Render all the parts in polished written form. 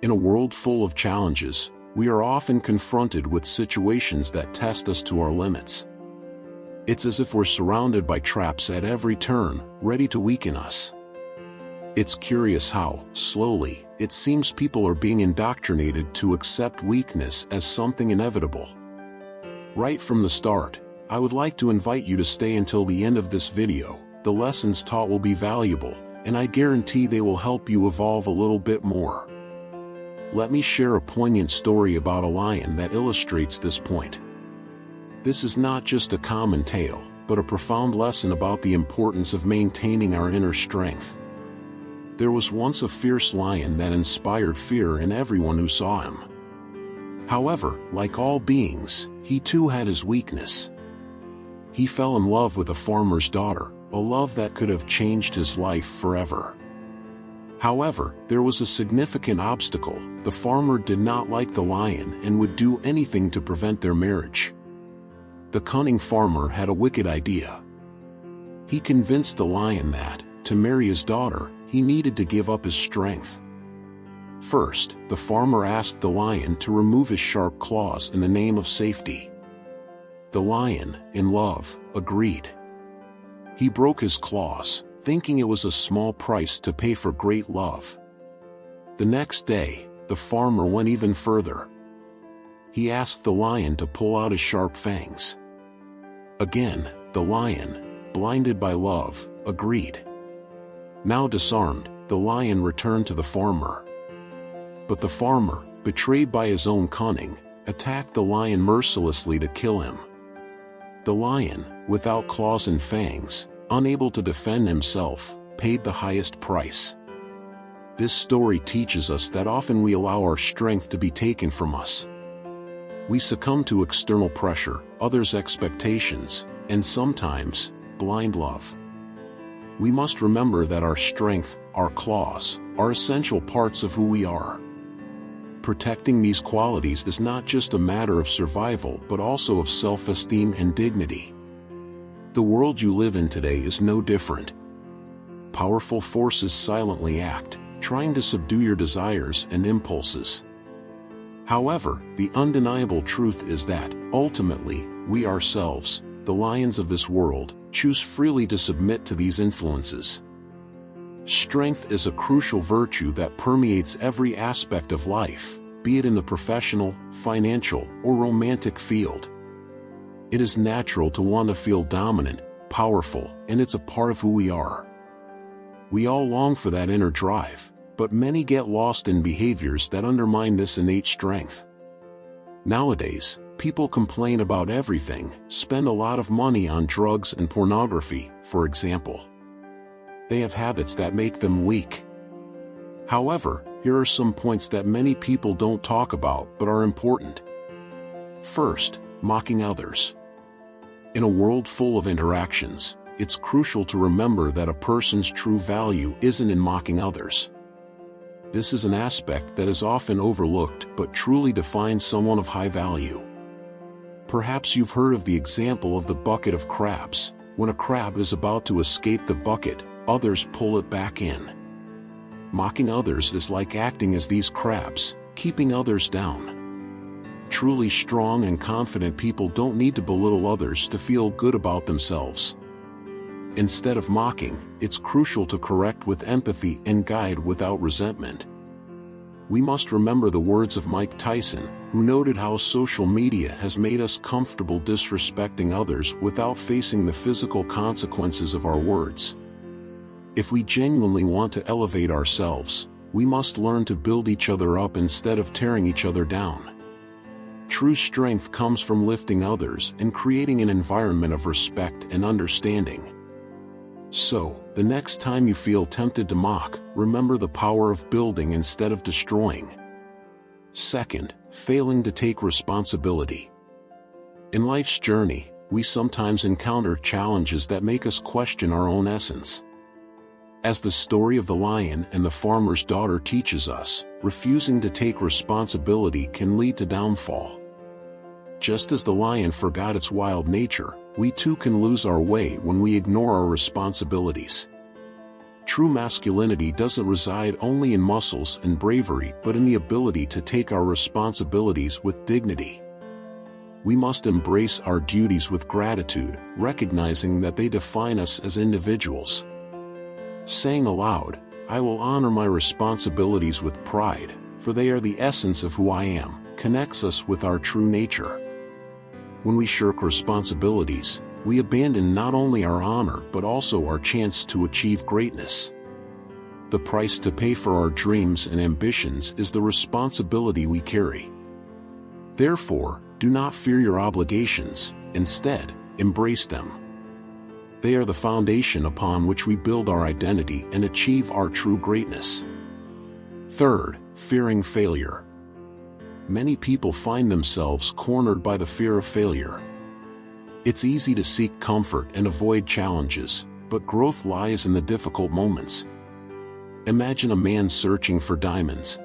In a world full of challenges, we are often confronted with situations that test us to our limits. It's as if we're surrounded by traps at every turn, ready to weaken us. It's curious how, slowly, it seems people are being indoctrinated to accept weakness as something inevitable. Right from the start, I would like to invite you to stay until the end of this video. The lessons taught will be valuable, and I guarantee they will help you evolve a little bit more. Let me share a poignant story about a lion that illustrates this point. This is not just a common tale, but a profound lesson about the importance of maintaining our inner strength. There was once a fierce lion that inspired fear in everyone who saw him. However, like all beings, he too had his weakness. He fell in love with a farmer's daughter, a love that could have changed his life forever. However, there was a significant obstacle. The farmer did not like the lion and would do anything to prevent their marriage. The cunning farmer had a wicked idea. He convinced the lion that, to marry his daughter, he needed to give up his strength. First, the farmer asked the lion to remove his sharp claws in the name of safety. The lion, in love, agreed. He broke his claws, thinking it was a small price to pay for great love. The next day, the farmer went even further. He asked the lion to pull out his sharp fangs. Again, the lion, blinded by love, agreed. Now disarmed, the lion returned to the farmer. But the farmer, betrayed by his own cunning, attacked the lion mercilessly to kill him. The lion, without claws and fangs, unable to defend himself, paid the highest price. This story teaches us that often we allow our strength to be taken from us. We succumb to external pressure, others' expectations, and sometimes, blind love. We must remember that our strength, our claws, are essential parts of who we are. Protecting these qualities is not just a matter of survival but also of self-esteem and dignity. The world you live in today is no different. Powerful forces silently act, trying to subdue your desires and impulses. However, the undeniable truth is that, ultimately, we ourselves, the lions of this world, choose freely to submit to these influences. Strength is a crucial virtue that permeates every aspect of life, be it in the professional, financial, or romantic field. It is natural to want to feel dominant, powerful, and it's a part of who we are. We all long for that inner drive, but many get lost in behaviors that undermine this innate strength. Nowadays, people complain about everything, spend a lot of money on drugs and pornography, for example. They have habits that make them weak. However, here are some points that many people don't talk about but are important. First, mocking others. In a world full of interactions, it's crucial to remember that a person's true value isn't in mocking others. This is an aspect that is often overlooked but truly defines someone of high value. Perhaps you've heard of the example of the bucket of crabs. When a crab is about to escape the bucket, others pull it back in. Mocking others is like acting as these crabs, keeping others down. Truly strong and confident people don't need to belittle others to feel good about themselves. Instead of mocking, it's crucial to correct with empathy and guide without resentment. We must remember the words of Mike Tyson, who noted how social media has made us comfortable disrespecting others without facing the physical consequences of our words. If we genuinely want to elevate ourselves, we must learn to build each other up instead of tearing each other down. True strength comes from lifting others and creating an environment of respect and understanding. So, the next time you feel tempted to mock, remember the power of building instead of destroying. Second, failing to take responsibility. In life's journey, we sometimes encounter challenges that make us question our own essence. As the story of the lion and the farmer's daughter teaches us, refusing to take responsibility can lead to downfall. Just as the lion forgot its wild nature, we too can lose our way when we ignore our responsibilities. True masculinity doesn't reside only in muscles and bravery but in the ability to take our responsibilities with dignity. We must embrace our duties with gratitude, recognizing that they define us as individuals. Saying aloud, "I will honor my responsibilities with pride, for they are the essence of who I am," connects us with our true nature. When we shirk responsibilities, we abandon not only our honor but also our chance to achieve greatness. The price to pay for our dreams and ambitions is the responsibility we carry. Therefore, do not fear your obligations, instead, embrace them. They are the foundation upon which we build our identity and achieve our true greatness. Third, fearing failure. Many people find themselves cornered by the fear of failure. It's easy to seek comfort and avoid challenges, but growth lies in the difficult moments. Imagine a man searching for diamonds.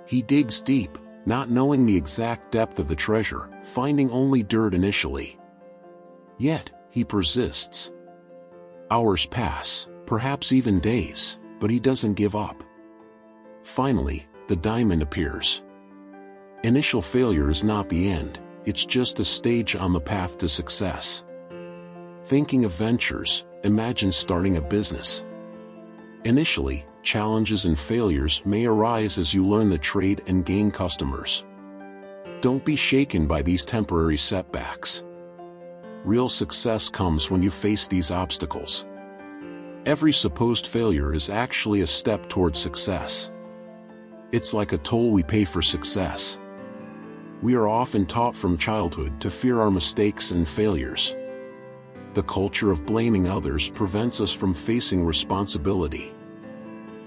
He digs deep, not knowing the exact depth of the treasure, finding only dirt initially. Yet, he persists. Hours pass, perhaps even days, but he doesn't give up. Finally, the diamond appears. Initial failure is not the end, it's just a stage on the path to success. Thinking of ventures, imagine starting a business. Initially, challenges and failures may arise as you learn the trade and gain customers. Don't be shaken by these temporary setbacks. Real success comes when you face these obstacles. Every supposed failure is actually a step toward success. It's like a toll we pay for success. We are often taught from childhood to fear our mistakes and failures. The culture of blaming others prevents us from facing responsibility.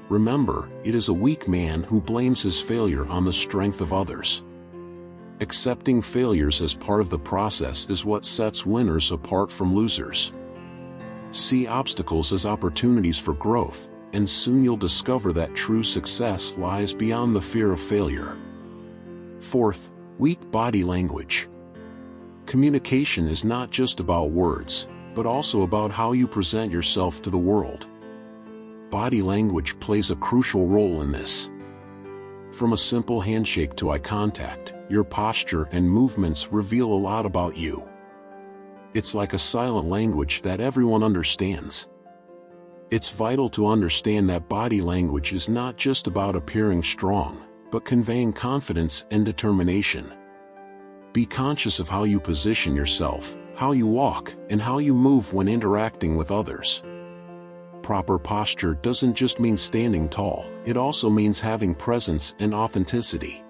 Remember, it is a weak man who blames his failure on the strength of others. Accepting failures as part of the process is what sets winners apart from losers. See obstacles as opportunities for growth, and soon you'll discover that true success lies beyond the fear of failure. Fourth, weak body language. Communication is not just about words, but also about how you present yourself to the world. Body language plays a crucial role in this. From a simple handshake to eye contact, your posture and movements reveal a lot about you. It's like a silent language that everyone understands. It's vital to understand that body language is not just about appearing strong, but conveying confidence and determination. Be conscious of how you position yourself, how you walk, and how you move when interacting with others. Proper posture doesn't just mean standing tall, it also means having presence and authenticity.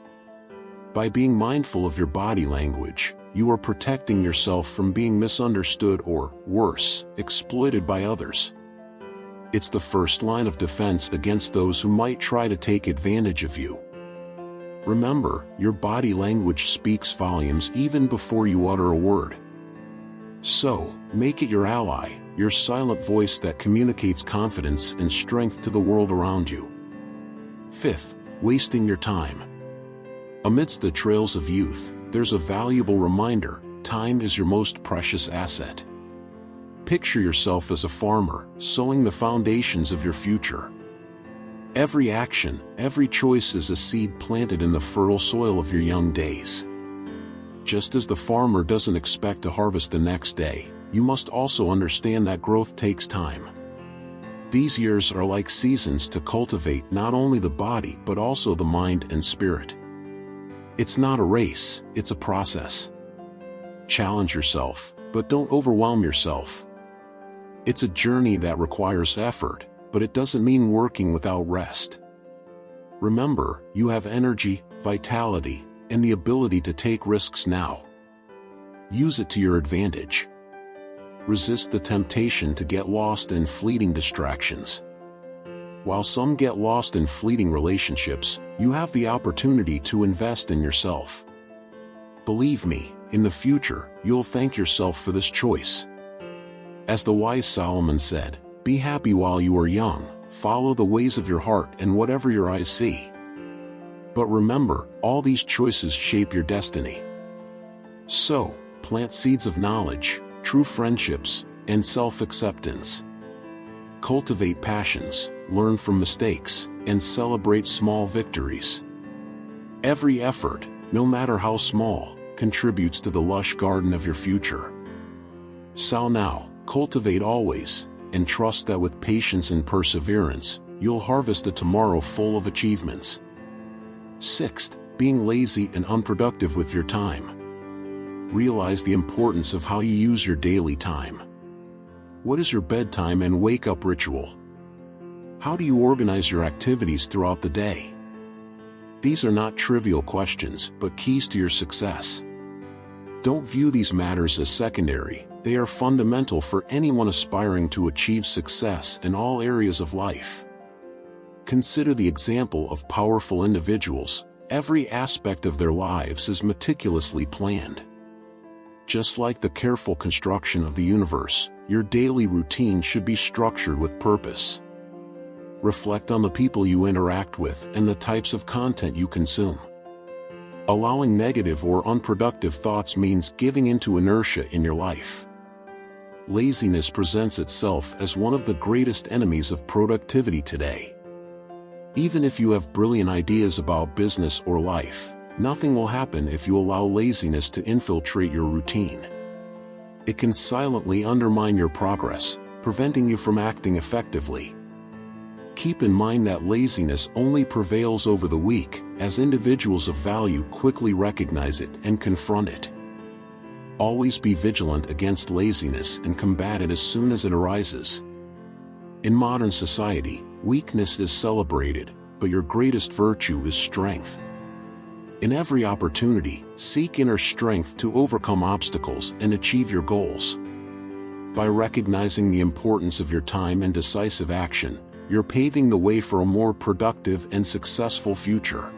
By being mindful of your body language, you are protecting yourself from being misunderstood or, worse, exploited by others. It's the first line of defense against those who might try to take advantage of you. Remember, your body language speaks volumes even before you utter a word. So, make it your ally, your silent voice that communicates confidence and strength to the world around you. Fifth, wasting your time. Amidst the trails of youth, there's a valuable reminder: time is your most precious asset. Picture yourself as a farmer, sowing the foundations of your future. Every action, every choice is a seed planted in the fertile soil of your young days. Just as the farmer doesn't expect to harvest the next day, you must also understand that growth takes time. These years are like seasons to cultivate not only the body but also the mind and spirit. It's not a race, it's a process. Challenge yourself, but don't overwhelm yourself. It's a journey that requires effort, but it doesn't mean working without rest. Remember, you have energy, vitality, and the ability to take risks now. Use it to your advantage. Resist the temptation to get lost in fleeting distractions. While some get lost in fleeting relationships, you have the opportunity to invest in yourself. Believe me, in the future, you'll thank yourself for this choice. As the wise Solomon said, "Be happy while you are young, follow the ways of your heart and whatever your eyes see." But remember, all these choices shape your destiny. So, plant seeds of knowledge, true friendships, and self-acceptance. Cultivate passions, learn from mistakes, and celebrate small victories. Every effort, no matter how small, contributes to the lush garden of your future. So now, cultivate always, and trust that with patience and perseverance, you'll harvest a tomorrow full of achievements. Sixth, being lazy and unproductive with your time. Realize the importance of how you use your daily time. What is your bedtime and wake-up ritual? How do you organize your activities throughout the day? These are not trivial questions, but keys to your success. Don't view these matters as secondary, they are fundamental for anyone aspiring to achieve success in all areas of life. Consider the example of powerful individuals. Every aspect of their lives is meticulously planned. Just like the careful construction of the universe, your daily routine should be structured with purpose. Reflect on the people you interact with and the types of content you consume. Allowing negative or unproductive thoughts means giving into inertia in your life. Laziness presents itself as one of the greatest enemies of productivity today. Even if you have brilliant ideas about business or life, nothing will happen if you allow laziness to infiltrate your routine. It can silently undermine your progress, preventing you from acting effectively. Keep in mind that laziness only prevails over the weak, as individuals of value quickly recognize it and confront it. Always be vigilant against laziness and combat it as soon as it arises. In modern society, weakness is celebrated, but your greatest virtue is strength. In every opportunity, seek inner strength to overcome obstacles and achieve your goals. By recognizing the importance of your time and decisive action, you're paving the way for a more productive and successful future.